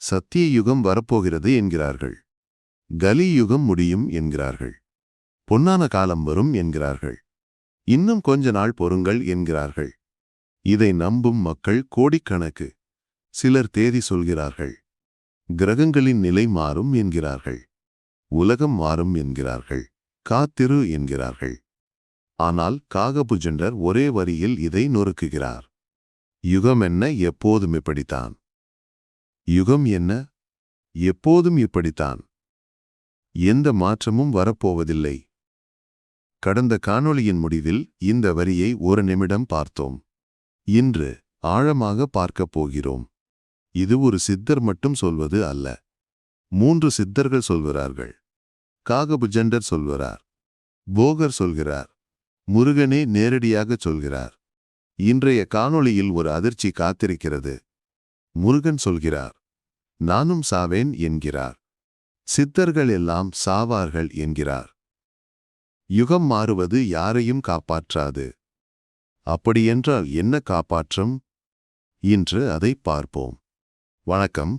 சத்திய யுகம் வரப்போகிறது என்கிறார்கள். கலி யுகம் முடியும் என்கிறார்கள். பொன்னான காலம் வரும் என்கிறார்கள். இன்னும் கொஞ்ச நாள் பொறுங்கள் என்கிறார்கள். இதை நம்பும் மக்கள் கோடிக்கணக்கு. சிலர் தேதி சொல்கிறார்கள். கிரகங்களின் நிலை மாறும் என்கிறார்கள். உலகம் மாறும் என்கிறார்கள். காத்திரு என்கிறார்கள். ஆனால் காகபுஜண்டர் ஒரே வரியில் இதை நொறுக்குகிறார். யுகம் என்ன, எப்போதும் இப்படித்தான். யுகம் என்ன, எப்போதும் இப்படித்தான். எந்த மாற்றமும் வரப்போவதில்லை. கடந்த காணொளியின் முடிவில் இந்த வரியை ஒரு நிமிடம் பார்த்தோம். இன்று ஆழமாக பார்க்கப் போகிறோம். இது ஒரு சித்தர் மட்டும் சொல்வது அல்ல. 3 சித்தர்கள் சொல்கிறார்கள். காகபுஜண்டர் சொல்கிறார். போகர் சொல்கிறார். முருகனே நேரடியாகச் சொல்கிறார். இன்றைய காணொளியில் ஒரு அதிர்ச்சி காத்திருக்கிறது. முருகன் சொல்கிறார், நானும் சாவேன் என்கிறார். சித்தர்கள் எல்லாம் சாவார்கள் என்கிறார். யுகம் மாறுவது யாரையும் காப்பாற்றாது. அப்படியென்றால் என்ன காப்பாற்றும்? இன்று அதை பார்ப்போம். வணக்கம்,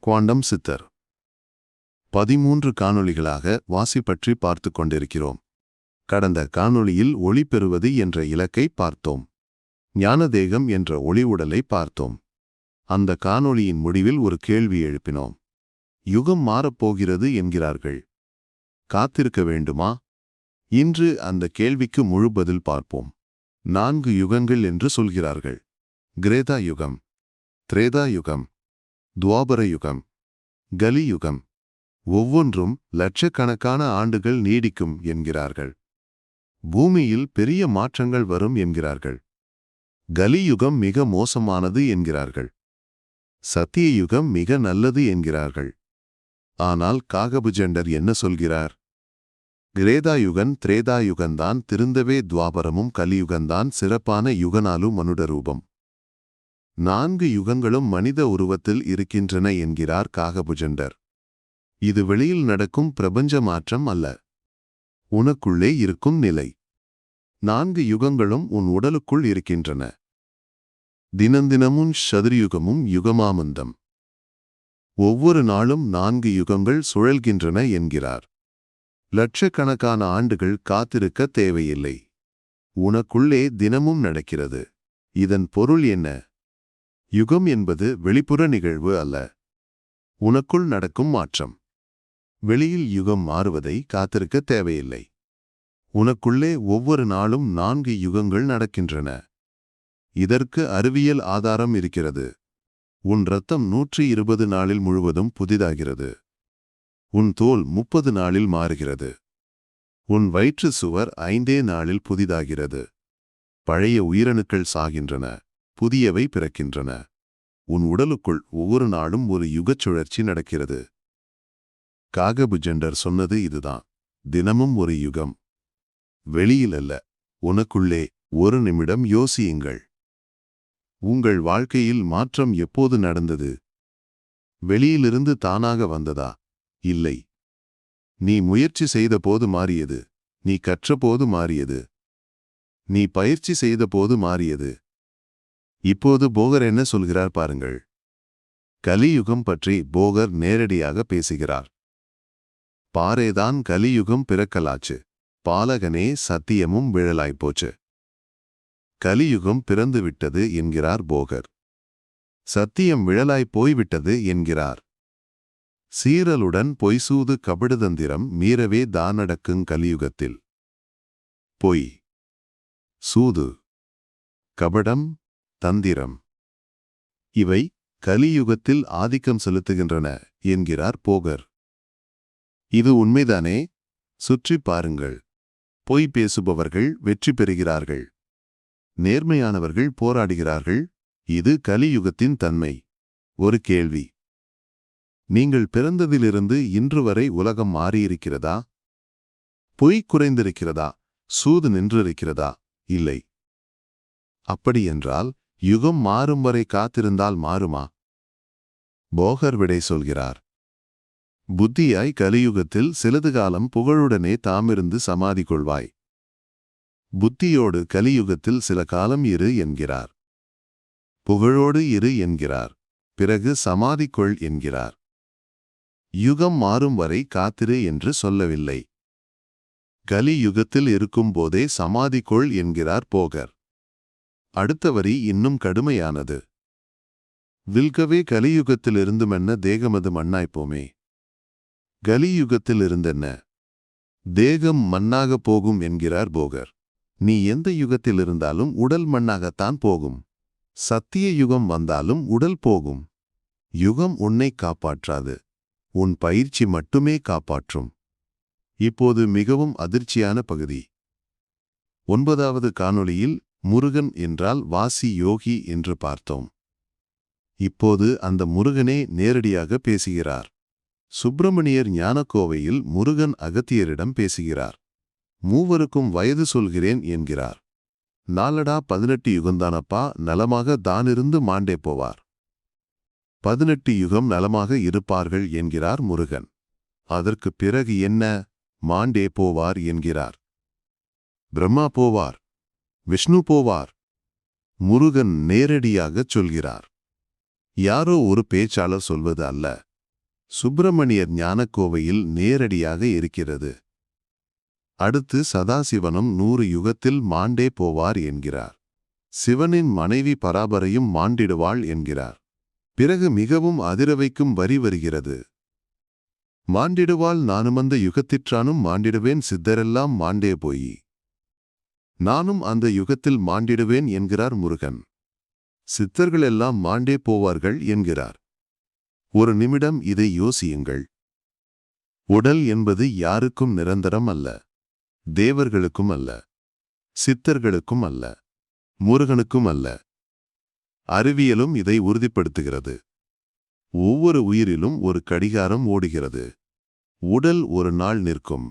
குவாண்டம் சித்தர். 13 காணொளிகளாக வாசி பற்றி பார்த்து கொண்டிருக்கிறோம். கடந்த காணொளியில் ஒளி பெறுவது என்ற இலக்கை பார்த்தோம். ஞானதேகம் என்ற ஒளி உடலை பார்த்தோம். அந்த காணொளியின் முடிவில் ஒரு கேள்வி எழுப்பினோம். யுகம் மாறப்போகிறது என்கிறார்கள். காத்திருக்க வேண்டுமா? இன்று அந்த கேள்விக்கு முழு பதில் பார்ப்போம். 4 யுகங்கள் என்று சொல்கிறார்கள். கிரேதா யுகம், திரேதா யுகம், துவாபர யுகம், கலி யுகம். ஒவ்வொன்றும் லட்சக்கணக்கான ஆண்டுகள் நீடிக்கும் என்கிறார்கள். பூமியில் பெரிய மாற்றங்கள் வரும் என்கிறார்கள். கலி யுகம் மிக மோசமானது என்கிறார்கள். சத்திய யுகம் மிக நல்லது என்கிறார்கள். ஆனால் காகபுஜண்டர் என்ன சொல்கிறார்? கிரேதாயுகன் திரேதாயுகந்தான், திருந்தவே துவாபரமும் கலியுகந்தான் சிறப்பான யுகனாலு மனுட ரூபம். 4 யுகங்களும் மனித உருவத்தில் இருக்கின்றன என்கிறார் காகபுஜண்டர். இது வெளியில் நடக்கும் பிரபஞ்ச மாற்றம் அல்ல, உனக்குள்ளே இருக்கும் நிலை. 4 யுகங்களும் உன் உடலுக்குள் இருக்கின்றன. தினந்தினமும் சதுர்யுகமும் யுகமாமந்தம். ஒவ்வொரு நாளும் 4 யுகங்கள் சுழல்கின்றன என்கிறார். லட்சக்கணக்கான ஆண்டுகள் காத்திருக்க தேவையில்லை. உனக்குள்ளே தினமும் நடக்கிறது. இதன் பொருள் என்ன? யுகம் என்பது வெளிப்புற நிகழ்வு அல்ல, உனக்குள் நடக்கும் மாற்றம். வெளியில் யுகம் மாறுவதை காத்திருக்க தேவையில்லை. உனக்குள்ளே ஒவ்வொரு நாளும் 4 யுகங்கள் நடக்கின்றன. இதற்கு அறிவியல் ஆதாரம் இருக்கிறது. உன் இரத்தம் 120 நாளில் முழுவதும் புதிதாகிறது. உன் தோல் 30 நாளில் மாறுகிறது. உன் வயிற்று சுவர் 5 நாளில் புதிதாகிறது. பழைய உயிரணுக்கள் சாகின்றன, புதியவை பிறக்கின்றன. உன் உடலுக்குள் ஒவ்வொரு நாளும் ஒரு யுகச் சுழற்சி நடக்கிறது. காகபுஜண்டர் சொன்னது இதுதான். தினமும் ஒரு யுகம். வெளியில் அல்ல, உனக்குள்ளே. ஒரு நிமிடம் யோசியுங்கள். உங்கள் வாழ்க்கையில் மாற்றம் எப்போது நடந்தது? வெளியிலிருந்து தானாக வந்ததா? இல்லை. நீ முயற்சி செய்தபோது மாறியது. நீ கற்றபோது மாறியது. நீ பயிற்சி செய்தபோது மாறியது. இப்போது போகர் என்ன சொல்கிறார் பாருங்கள். கலியுகம் பற்றி போகர் நேரடியாக பேசுகிறார். பாரேதான் கலியுகம் பிறக்கலாச்சு, பாலகனே சத்தியமும் விழலாய்ப்போச்சு. கலியுகம் பிறந்துவிட்டது என்கிறார் போகர். சத்தியம் விழலாய் போய்விட்டது என்கிறார். சீரலுடன் பொய்சூது கபடுதந்திரம் மீறவே தானடக்குங் கலியுகத்தில். பொய், சூது, கபடம், தந்திரம் இவை கலியுகத்தில் ஆதிக்கம் செலுத்துகின்றன என்கிறார் போகர். இது உண்மைதானே? சுற்றி பாருங்கள். பொய் பேசுபவர்கள் வெற்றி பெறுகிறார்கள். நேர்மையானவர்கள் போராடுகிறார்கள். இது கலியுகத்தின் தன்மை. ஒரு கேள்வி. நீங்கள் பிறந்ததிலிருந்து இன்று வரை உலகம் மாறியிருக்கிறதா? பொய் குறைந்திருக்கிறதா? சூது நின்றிருக்கிறதா? இல்லை. அப்படியென்றால் யுகம் மாறும் வரை காத்திருந்தால் மாறுமா? போகர் விடை சொல்கிறார். புத்தியாய் கலியுகத்தில் சிறிது காலம் புகழுடனே தாமிருந்து சமாதி கொள்வாய். புத்தியோடு கலியுகத்தில் சில காலம் இரு என்கிறார். புகழோடு இரு என்கிறார். பிறகு சமாதி கொள் என்கிறார். யுகம் மாறும் வரை காத்திரு என்று சொல்லவில்லை. கலி யுகத்தில் இருக்கும்போதே சமாதி கொள் என்கிறார் போகர். அடுத்த வரி இன்னும் கடுமையானது. வில்கவே கலியுகத்திலிருந்துமென்ன தேகமது மண்ணாய்ப்போமே. கலியுகத்திலிருந்தென்ன தேகம் மண்ணாகப் போகும் என்கிறார் போகர். நீ எந்த யுகத்தில் இருந்தாலும் உடல் மண்ணாகத்தான் போகும். சத்திய யுகம் வந்தாலும் உடல் போகும். யுகம் உன்னை காப்பாற்றாது. உன் பயிற்சி மட்டுமே காப்பாற்றும். இப்போது மிகவும் அதிர்ச்சியான பகுதி. 9வது காணொளியில் முருகன் என்றால் வாசி யோகி என்று பார்த்தோம். இப்போது அந்த முருகனே நேரடியாக பேசுகிறார். சுப்பிரமணியர் ஞானக்கோவையில் முருகன் அகத்தியரிடம் பேசுகிறார். மூவருக்கும் வயது சொல்கிறேன் என்கிறார். நாளடா 18 யுகந்தானப்பா, நலமாக தானிருந்து மாண்டே போவார். 18 யுகம் நலமாக இருப்பார்கள் என்கிறார் முருகன். அதற்கு பிறகு என்ன? மாண்டே போவார் என்கிறார். பிரம்மா போவார், விஷ்ணு போவார். முருகன் நேரடியாகச் சொல்கிறார். யாரோ ஒரு பேச்சாளர் சொல்வது அல்ல. சுப்பிரமணியர் ஞானக்கோவையில் நேரடியாக இருக்கிறது. அடுத்து சதாசிவனும் 100 யுகத்தில் மாண்டே போவார் என்கிறார். சிவனின் மனைவி பராபரையும் மாண்டிடுவாள் என்கிறார். பிறகு மிகவும் அதிரவைக்கும் வரி வருகிறது. மாண்டிடுவாள் நானுமந்த யுகத்திற்றானும் மாண்டிடுவேன் சித்தரெல்லாம் மாண்டே போய். நானும் அந்த யுகத்தில் மாண்டிடுவேன் என்கிறார் முருகன். சித்தர்களெல்லாம் மாண்டே போவார்கள் என்கிறார். ஒரு நிமிடம் இதை யோசியுங்கள். உடல் என்பது யாருக்கும் நிரந்தரம் அல்ல. தேவர்களுக்கும் அல்ல, சித்தர்களுக்கும் அல்ல, முருகனுக்கும் அல்ல. அறிவியலும் இதை உறுதிப்படுத்துகிறது. ஒவ்வொரு உயிரிலும் ஒரு கடிகாரம் ஓடுகிறது. உடல் ஒரு நாள் நிற்கும்.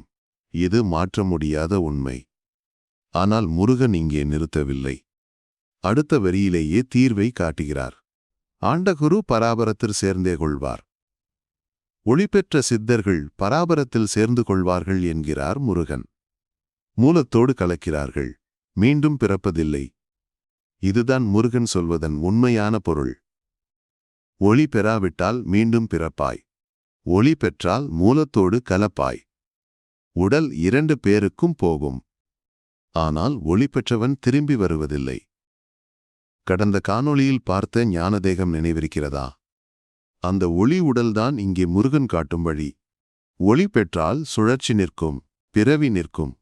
இது மாற்ற முடியாத உண்மை. ஆனால் முருகன் இங்கே நிறுத்தவில்லை. அடுத்த வரியிலேயே தீர்வை காட்டுகிறார். ஆண்டகுரு பராபரத்தில் சேர்ந்தே கொள்வார். ஒளிபெற்ற சித்தர்கள் பராபரத்தில் சேர்ந்து கொள்வார்கள் என்கிறார் முருகன். மூலத்தோடு கலக்கிறார்கள். மீண்டும் பிறப்பதில்லை. இதுதான் முருகன் சொல்வதன் உண்மையான பொருள். ஒளி பெறாவிட்டால் மீண்டும் பிறப்பாய். ஒளி பெற்றால் மூலத்தோடு கலப்பாய். உடல் 2 பேருக்கும் போகும். ஆனால் ஒளி பெற்றவன் திரும்பி வருவதில்லை. கடந்த காணொளியில் பார்த்த ஞானதேகம் நினைவிருக்கிறதா? அந்த ஒளி உடல்தான் இங்கே முருகன் காட்டும் வழி. ஒளி பெற்றால் சுழற்சி நிற்கும், பிறவி நிற்கும்.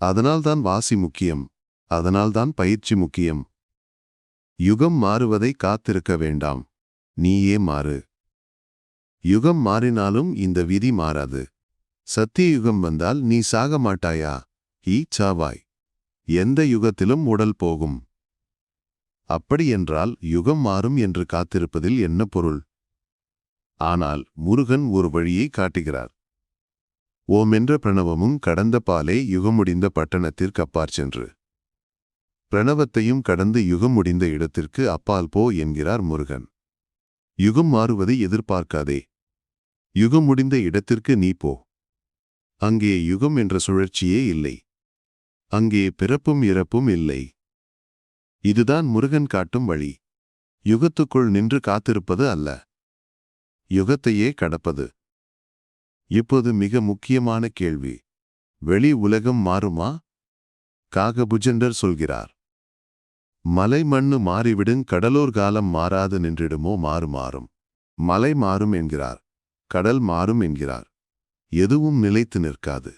அதனால்தான் வாசி முக்கியம். அதனால்தான் பயிற்சி முக்கியம். யுகம் மாறுவதை காத்திருக்க வேண்டாம். நீயே மாறு. யுகம் மாறினாலும் இந்த விதி மாறாது. சத்திய யுகம் வந்தால் நீ சாக மாட்டாயா? சாவாய். எந்த யுகத்திலும் உடல் போகும். அப்படியென்றால் யுகம் மாறும் என்று காத்திருப்பதில் என்ன பொருள்? ஆனால் முருகன் ஒரு வழியை காட்டுகிறார். ஓமென்ற பிரணவமும் கடந்த பாலே யுகமுடிந்த பட்டணத்திற்கு அப்பாற் சென்று. பிரணவத்தையும் கடந்து யுகம் முடிந்த இடத்திற்கு அப்பால் போ என்கிறார் முருகன். யுகம் மாறுவதை எதிர்பார்க்காதே. யுகம் முடிந்த இடத்திற்கு நீ போ. அங்கே யுகம் என்ற சுழற்சியே இல்லை. அங்கே பிறப்பும் இறப்பும் இல்லை. இதுதான் முருகன் காட்டும் வழி. யுகத்துக்குள் நின்று காத்திருப்பது அல்ல, யுகத்தையே கடப்பது. இப்போது மிக முக்கியமான கேள்வி. வெளி உலகம் மாறுமா? காகபுஜண்டர் சொல்கிறார். மலை மண்ணு மாறிவிடுங் கடலோர் காலம் மாறாது நின்றிடுமோ மாறும். மலை மாறும் என்கிறார், கடல் மாறும் என்கிறார். எதுவும் நிலைத்து நிற்காது.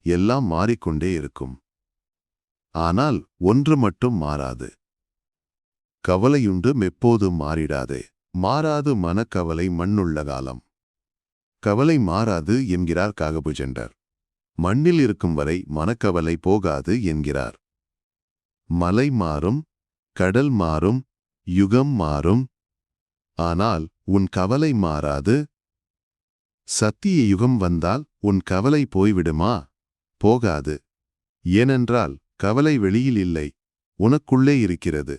எல்லாம் மாறிக்கொண்டே இருக்கும். ஆனால் ஒன்று மட்டும் மாறாது. கவலையுண்டு மெப்போதும் மாறிடாதே. மாறாது மனக்கவலை மண்ணுள்ள காலம். கவலை மாறாது என்கிறார் காகபுஜண்டர். மண்ணில் இருக்கும் வரை மனக்கவலை போகாது என்கிறார். மலை மாறும், கடல் மாறும், யுகம் மாறும். ஆனால் உன் கவலை மாறாது. சத்திய யுகம் வந்தால் உன் கவலை போய்விடுமா? போகாது. ஏனென்றால் கவலை வெளியில் இல்லை, உனக்குள்ளே இருக்கிறது.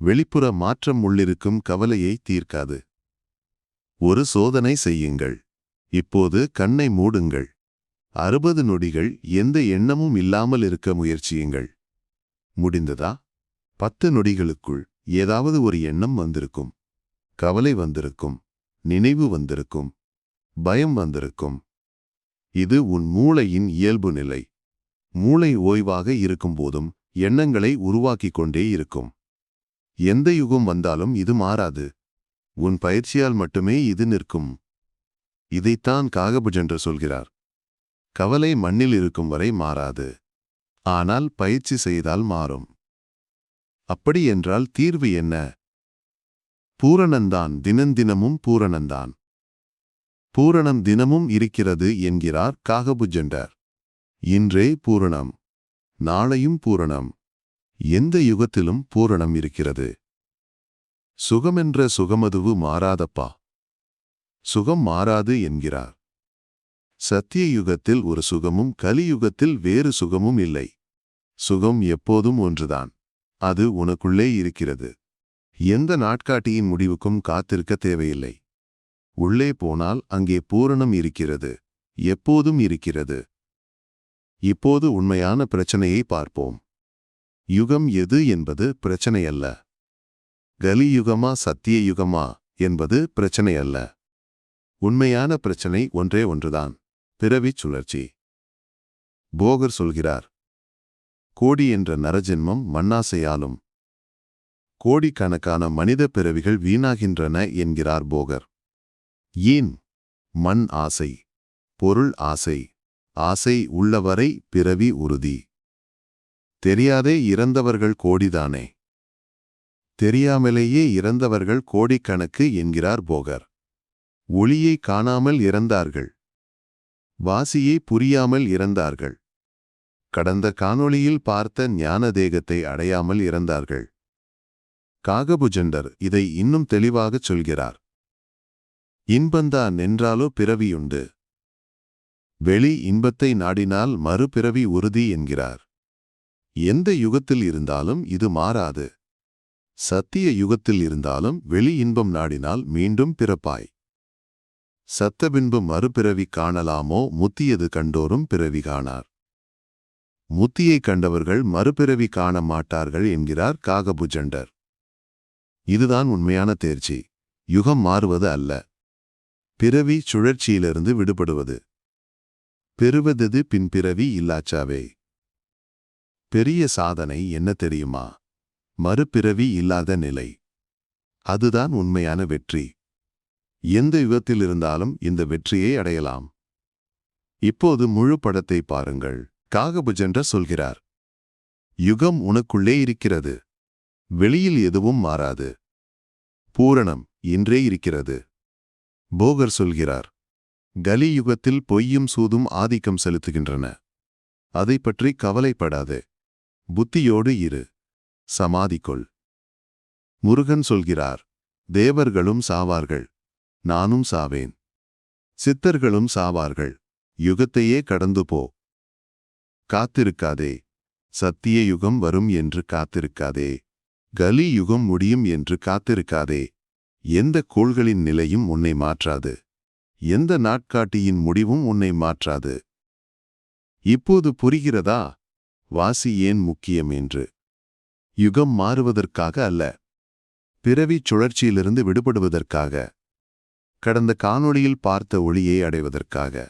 வெளிப்புற மாற்றம் உள்ளிருக்கும் கவலையை தீர்க்காது. ஒரு சோதனை செய்யுங்கள். இப்போது கண்ணை மூடுங்கள். 60 நொடிகள் எந்த எண்ணமும் இல்லாமல் இருக்க முயற்சியுங்கள். முடிந்ததா? 10 நொடிகளுக்குள் ஏதாவது ஒரு எண்ணம் வந்திருக்கும். கவலை வந்திருக்கும், நினைவு வந்திருக்கும், பயம் வந்திருக்கும். இது உன் மூளையின் இயல்பு நிலை. மூளை ஓய்வாக இருக்கும்போதும் எண்ணங்களை உருவாக்கிக் கொண்டே இருக்கும். எந்த யுகம் வந்தாலும் இது மாறாது. உன் பயிற்சியால் மட்டுமே இது நிற்கும். இதைத்தான் காகபுஜண்டர் சொல்கிறார். கவலை மண்ணில் இருக்கும் வரை மாறாது. ஆனால் பயிற்சி செய்தால் மாறும். அப்படி என்றால் தீர்வு என்ன? பூரணந்தான், தினந்தினமும் பூரணந்தான். பூரணம் தினமும் இருக்கிறது என்கிறார் காகபுஜண்டர். இன்றே பூரணம், நாளையும் பூரணம், எந்த யுகத்திலும் பூரணம் இருக்கிறது. சுகமென்ற சுகமதுவு மாறாதப்பா. சுகம் மாறாது என்கிறார். சத்திய யுகத்தில் ஒரு சுகமும் கலியுகத்தில் வேறு சுகமும் இல்லை. சுகம் எப்போதும் ஒன்றுதான். அது உனக்குள்ளே இருக்கிறது. எந்த நாட்காட்டியின் முடிவுக்கும் காத்திருக்க தேவையில்லை. உள்ளே போனால் அங்கே பூரணம் இருக்கிறது, எப்போதும் இருக்கிறது. இப்போது உண்மையான பிரச்சனையை பார்ப்போம். யுகம் எது என்பது பிரச்சனையல்ல. கலியுகமா சத்திய யுகமா என்பது பிரச்சனையல்ல. உண்மையான பிரச்சனை ஒன்றே ஒன்றுதான், பிறவிச் சுழற்சி. போகர் சொல்கிறார், கோடி என்ற நரஜென்மம் மண்ணாசையாலும் கோடிக்கணக்கான மனித பிறவிகள் வீணாகின்றன என்கிறார் போகர். ஏன்? மண் ஆசை, பொருள் ஆசை, ஆசை உள்ளவரை பிறவி உறுதி. தெரியாதே இறந்தவர்கள் கோடிதானே. தெரியாமலேயே இறந்தவர்கள் கோடிக்கணக்கு என்கிறார் போகர். ஒளியை காணாமல் இறந்தார்கள். வாசியை புரியாமல் இறந்தார்கள். கடந்த காணொளியில் பார்த்த ஞான தேகத்தை அடையாமல் இறந்தார்கள். காகபுஜண்டர் இதை இன்னும் தெளிவாகச் சொல்கிறார். இன்பந்தான் என்றாலோ பிறவியுண்டு. வெளி இன்பத்தை நாடினால் மறுபிறவி உறுதி என்கிறார். எந்த யுகத்தில் இருந்தாலும் இது மாறாது. சத்திய யுகத்தில் இருந்தாலும் வெளி இன்பம் நாடினால் மீண்டும் பிறப்பாய். சத்தபின்பு மறுபிறவி காணலாமோ முத்தியது கண்டோரும் பிறவி காணார். முத்தியை கண்டவர்கள் மறுபிறவி காண மாட்டார்கள் என்கிறார் காகபுஜண்டர். இதுதான் உண்மையான தேர்ச்சி. யுகம் மாறுவது அல்ல, பிறவி சுழற்சியிலிருந்து விடுபடுவது. பெறுவதது பின்பிறவி இல்லாச்சாவே. பெரிய சாதனை என்ன தெரியுமா? மறுபிறவி இல்லாத நிலை. அதுதான் உண்மையான வெற்றி. எந்த யுகத்தில் இருந்தாலும் இந்த வெற்றியை அடையலாம். இப்போது முழு படத்தை பாருங்கள். காகபுஜண்டர் சொல்கிறார், யுகம் உனக்குள்ளே இருக்கிறது. வெளியில் எதுவும் மாறாது. பூரணம் இன்றே இருக்கிறது. போகர் சொல்கிறார், கலியுகத்தில் பொய்யும் சூதும் ஆதிக்கம் செலுத்துகின்றன. அதை பற்றி கவலைப்படாதே. புத்தியோடு இரு, சமாதிக்கொள். முருகன் சொல்கிறார், தேவர்களும் சாவார்கள், நானும் சாவேன். சித்தர்களும் சாவார்கள், யுகத்தையே கடந்து போ. காத்திருக்காதே. சத்திய யுகம் வரும் என்று காத்திருக்காதே. கலி யுகம் முடியும் என்று காத்திருக்காதே. எந்த கோள்களின் நிலையும் உன்னை மாற்றாது. எந்த நாட்காட்டியின் முடிவும் உன்னை மாற்றாது. இப்போது புரிகிறதா வாசி ஏன் முக்கியம் என்று? யுகம் மாறுவதற்காக அல்ல, பிறவிச் சுழற்சியிலிருந்து விடுபடுவதற்காக. கடந்த காணொளியில் பார்த்த ஒளியை அடைவதற்காக.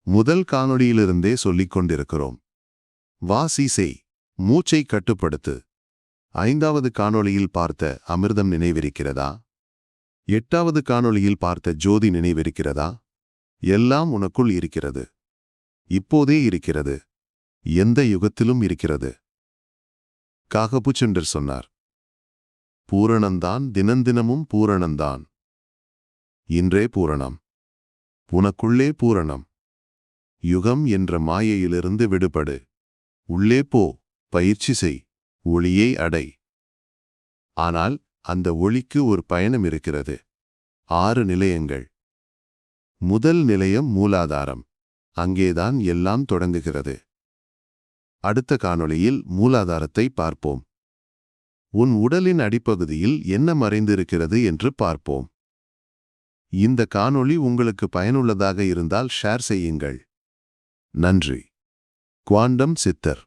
முதல் காணொளியிலிருந்தே சொல்லிக் கொண்டிருக்கிறோம். வாசி செய், மூச்சை கட்டுப்படுத்து. 5வது காணொளியில் பார்த்த அமிர்தம் நினைவிருக்கிறதா? 8வது காணொளியில் பார்த்த ஜோதி நினைவிருக்கிறதா? எல்லாம் உனக்குள் இருக்கிறது. இப்போதே இருக்கிறது. எந்த யுகத்திலும் இருக்கிறது. காகபுஜண்டர் சொன்னார், பூரணந்தான், தினந்தினமும் பூரணந்தான். இன்றே பூரணம். உனக்குள்ளே பூரணம். யுகம் என்ற மாயையிலிருந்து விடுபடு. உள்ளே போ, பயிற்சி செய், ஒளியை அடை. ஆனால் அந்த ஒளிக்கு ஒரு பயணம் இருக்கிறது. 6 நிலையங்கள். முதல் நிலையம் மூலாதாரம். அங்கேதான் எல்லாம் தொடங்குகிறது. அடுத்த காணொளியில் மூலாதாரத்தை பார்ப்போம். உன் உடலின் அடிப்பகுதியில் என்ன மறைந்திருக்கிறது என்று பார்ப்போம். இந்த காணொளி உங்களுக்கு பயனுள்ளதாக இருந்தால் ஷேர் செய்யுங்கள். நன்றி. குவாண்டம் சித்தர்.